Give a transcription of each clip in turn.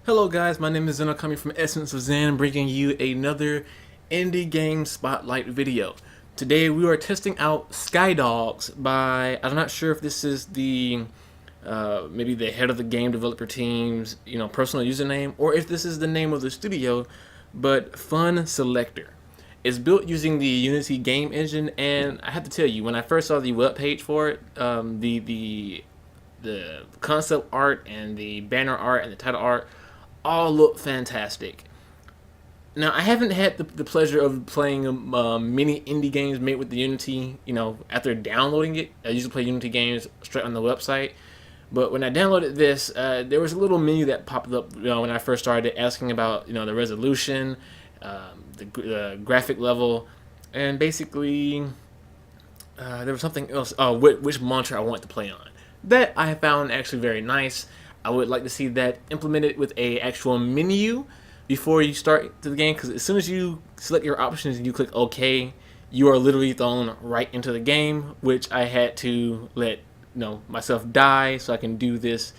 Hello guys, my name is Zeno coming from Essence of Zen, bringing you another indie game spotlight video. Today we are testing out SkyDawgz by, I'm not sure if this is the maybe the head of the game developer team's personal username, or if this is the name of the studio, but Fun Selector. It's built using the Unity game engine, and I have to tell you, when I first saw the webpage for it, the concept art and the banner art and the title art all look fantastic. Now, I haven't had the pleasure of playing many indie games made with the Unity, after downloading it. I usually play Unity games straight on the website. But when I downloaded this, there was a little menu that popped up, when I first started, asking about, the resolution, the graphic level, and basically there was something else. Oh, which monitor I want to play on. That I found actually very nice. I would like to see that implemented with a actual menu before you start the game, because as soon as you select your options and you click OK, you are literally thrown right into the game, which I had to let myself die so I can do this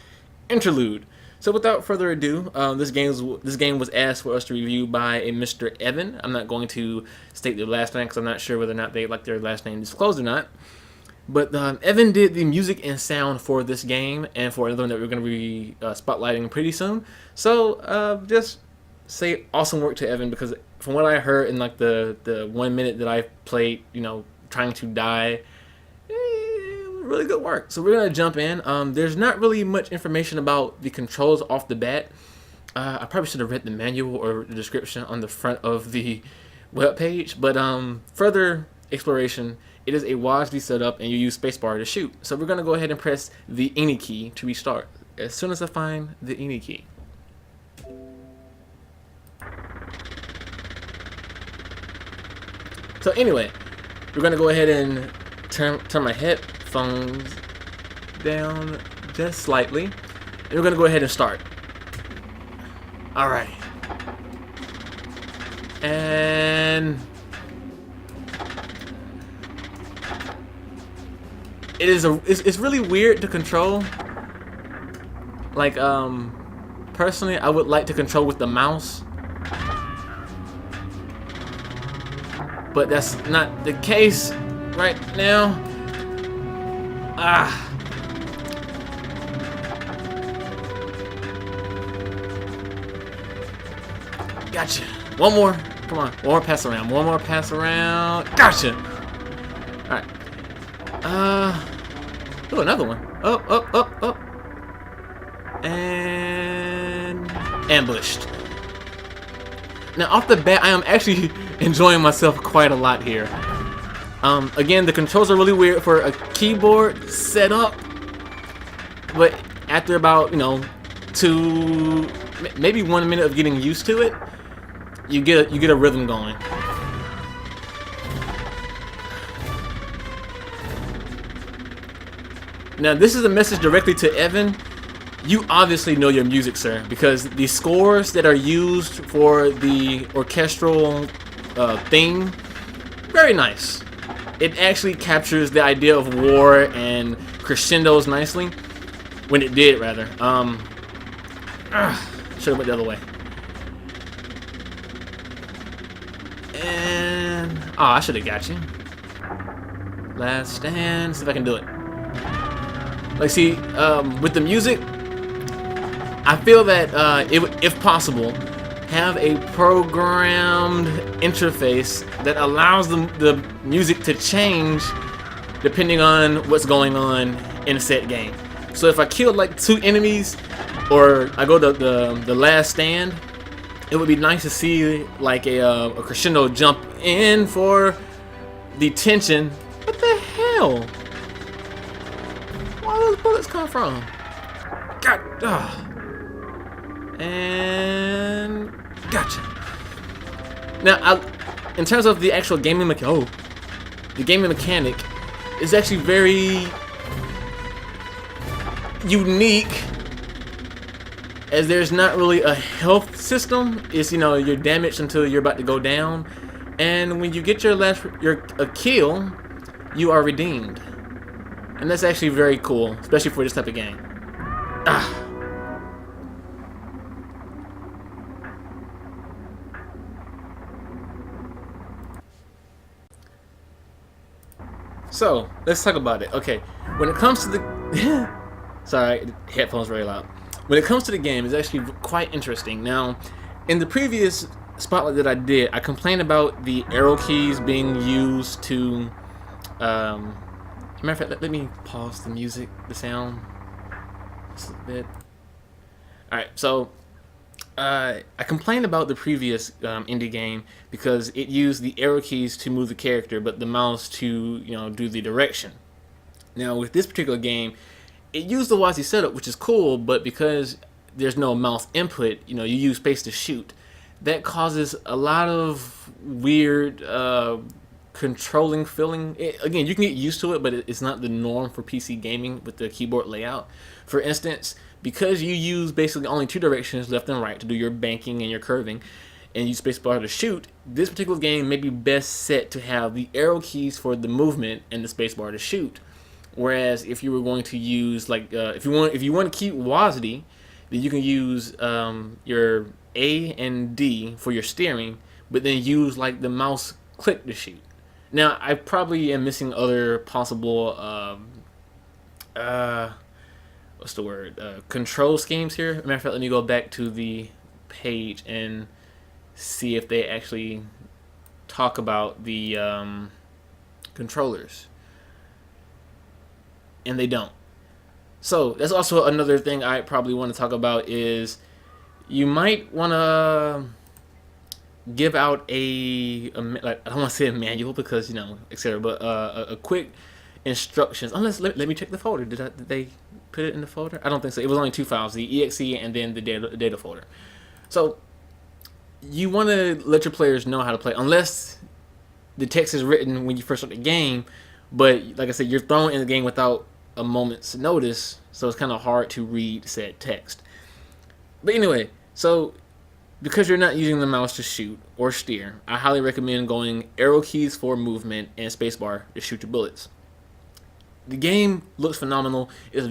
interlude. So without further ado, this game was asked for us to review by a Mr. Evan. I'm not going to state their last name because I'm not sure whether or not they like their last name disclosed or not. But Evan did the music and sound for this game and for another one that we're going to be spotlighting pretty soon. So just say awesome work to Evan, because from what I heard in like the 1 minute that I played, trying to die, really good work. So we're going to jump in. There's not really much information about the controls off the bat. I probably should have read the manual or the description on the front of the webpage, but further exploration, it is a WASD setup and you use spacebar to shoot. So we're going to go ahead and press the any key to restart as soon as I find the any key. So anyway, we're going to go ahead and turn my headphones down just slightly, and we're going to go ahead and start. Alright. And it's really weird to control. Like, personally, I would like to control with the mouse, but that's not the case right now. Gotcha. One more. Come on. One more pass around. One more pass around. Gotcha. Alright. Oh, another one. Up. And ambushed. Now, off the bat, I am actually enjoying myself quite a lot here. Again, the controls are really weird for a keyboard setup, but after about, 2, maybe 1 minute of getting used to it, you get a rhythm going. Now, this is a message directly to Evan. You obviously know your music, sir, because the scores that are used for the orchestral theme, very nice. It actually captures the idea of war and crescendos nicely. When it did, rather. Should have went the other way. And I should have got you. Last stand. See if I can do it. Like, see, with the music, I feel that if possible, have a programmed interface that allows the music to change depending on what's going on in a set game. So if I kill like 2 enemies, or I go to the last stand, it would be nice to see like a crescendo jump in for the tension. What the hell? Where those bullets come from? God. And gotcha. Now, in terms of the actual gaming the gaming mechanic is actually very unique, as there's not really a health system. It's you're damaged until you're about to go down, and when you get a kill, you are redeemed, and that's actually very cool, especially for this type of game. So let's talk about it. Okay, when it comes to the sorry, headphones very loud. When it comes to the game, it's actually quite interesting. Now, in the previous spotlight that I did, I complained about the arrow keys being used to. Matter of fact, let me pause the music, the sound, just a bit. All right, so I complained about the previous indie game because it used the arrow keys to move the character, but the mouse to do the direction. Now with this particular game, it used the WASD setup, which is cool, but because there's no mouse input, you use space to shoot. That causes a lot of weird controlling feeling. Again, you can get used to it, but it's not the norm for PC gaming with the keyboard layout. For instance, because you use basically only two directions, left and right, to do your banking and your curving, and use spacebar to shoot, this particular game may be best set to have the arrow keys for the movement and the spacebar to shoot. Whereas if you were going to use if you want to keep WASD, then you can use your A and D for your steering, but then use the mouse click to shoot. Now I probably am missing other possible what's the word, control schemes here. Matter of fact, let me go back to the page and see if they actually talk about the controllers, and they don't. So that's also another thing I probably want to talk about, is you might want to give out I don't want to say a manual because etc., but a quick instructions. Unless let me check the folder. Did they put it in the folder? I don't think so. It was only two files: the exe and then the data folder. So you want to let your players know how to play, unless the text is written when you first start the game. But like I said, you're thrown in the game without a moment's notice, so it's kind of hard to read said text. But anyway, so because you're not using the mouse to shoot or steer, I highly recommend going arrow keys for movement and spacebar to shoot your bullets. The game looks phenomenal. It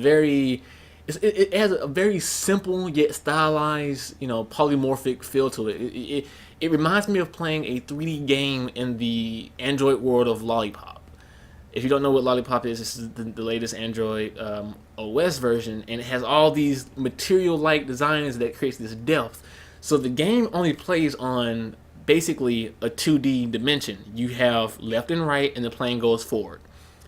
has a very simple yet stylized, polymorphic feel to it. It reminds me of playing a 3D game in the Android world of Lollipop. If you don't know what Lollipop is, this is the latest Android OS version, and it has all these material-like designs that creates this depth. So the game only plays on basically a 2D dimension. You have left and right, and the plane goes forward.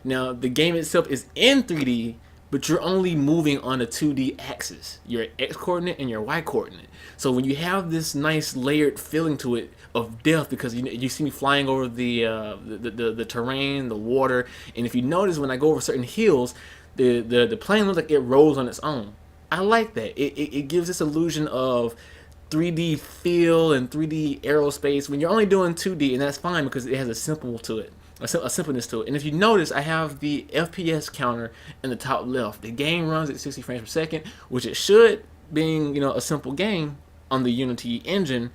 Now, the game itself is in 3D, but you're only moving on a 2D axis, your X coordinate and your Y coordinate. So when you have this nice layered feeling to it of depth, because you see me flying over the terrain, the water, and if you notice when I go over certain hills, the plane looks like it rolls on its own. I like that. It gives this illusion of 3D feel and 3D aerospace when you're only doing 2D, and that's fine because it has a simpleness to it. And if you notice, I have the FPS counter in the top left. The game runs at 60 frames per second, which it should, being a simple game on the Unity engine.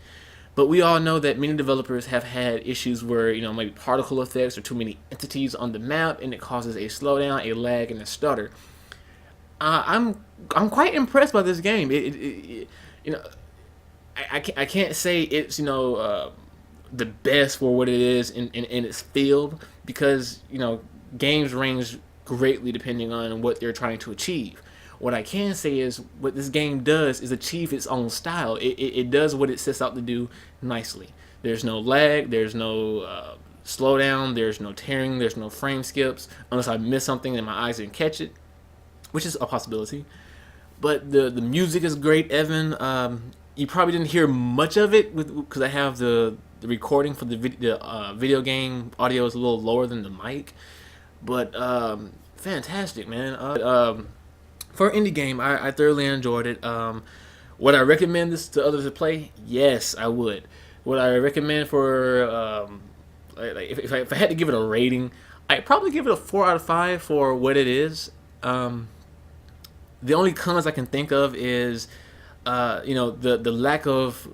But we all know that many developers have had issues where maybe particle effects or too many entities on the map, and it causes a slowdown, a lag, and a stutter. I'm quite impressed by this game. I can't say it's the best for what it is in its field, because games range greatly depending on what they're trying to achieve. What I can say is what this game does is achieve its own style. It does what it sets out to do nicely. There's no lag, there's no slowdown, there's no tearing, there's no frame skips, unless I miss something and my eyes didn't catch it, which is a possibility. But the music is great, Evan. You probably didn't hear much of it because I have the recording for the video game audio is a little lower than the mic, but fantastic, man. For an indie game, I thoroughly enjoyed it. Would I recommend this to others to play? Yes, I would. Would I recommend for if I had to give it a rating, I'd probably give it a 4 out of 5 for what it is. The only cons I can think of is the lack of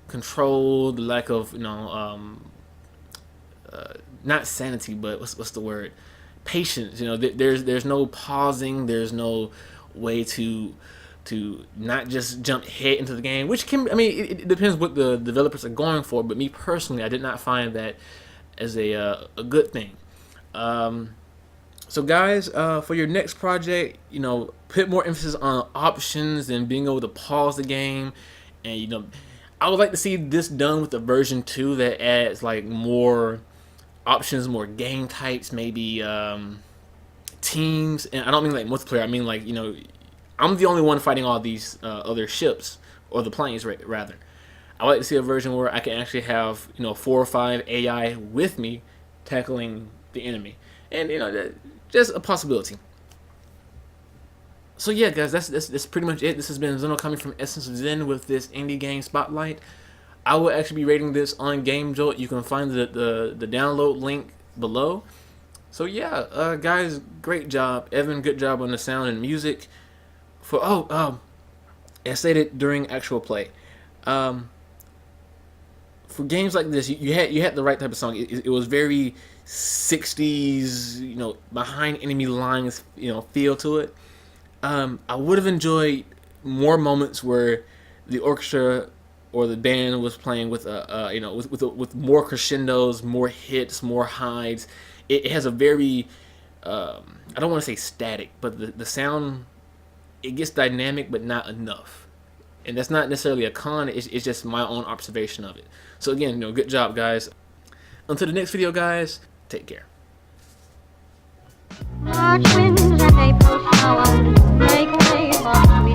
control, the lack of not sanity, but what's the word? Patience. There's no pausing. There's no way to not just jump head into the game, which it depends what the developers are going for. But me personally, I did not find that as a good thing. So guys, for your next project, put more emphasis on options and being able to pause the game. And I would like to see this done with a version 2 that adds like more options, more game types, maybe teams. And I don't mean like multiplayer. I mean like, I'm the only one fighting all these other ships, or the planes rather. I would like to see a version where I can actually have 4 or 5 AI with me tackling the enemy, and just a possibility. So yeah, guys, that's pretty much it. This has been Zeno coming from Essence of Zen with this indie game spotlight. I will actually be rating this on Game Jolt. You can find the download link below. So yeah, guys, great job, Evan. Good job on the sound and music. I stated during actual play. For games like this, you had the right type of song. It was very 60s, behind enemy lines, feel to it. I would have enjoyed more moments where the orchestra or the band was playing with with more crescendos, more hits, more highs. It has a very I don't want to say static, but the sound, it gets dynamic, but not enough. And that's not necessarily a con. It's just my own observation of it. So again, good job, guys. Until the next video, guys, take care. March winds and April showers make way for sweet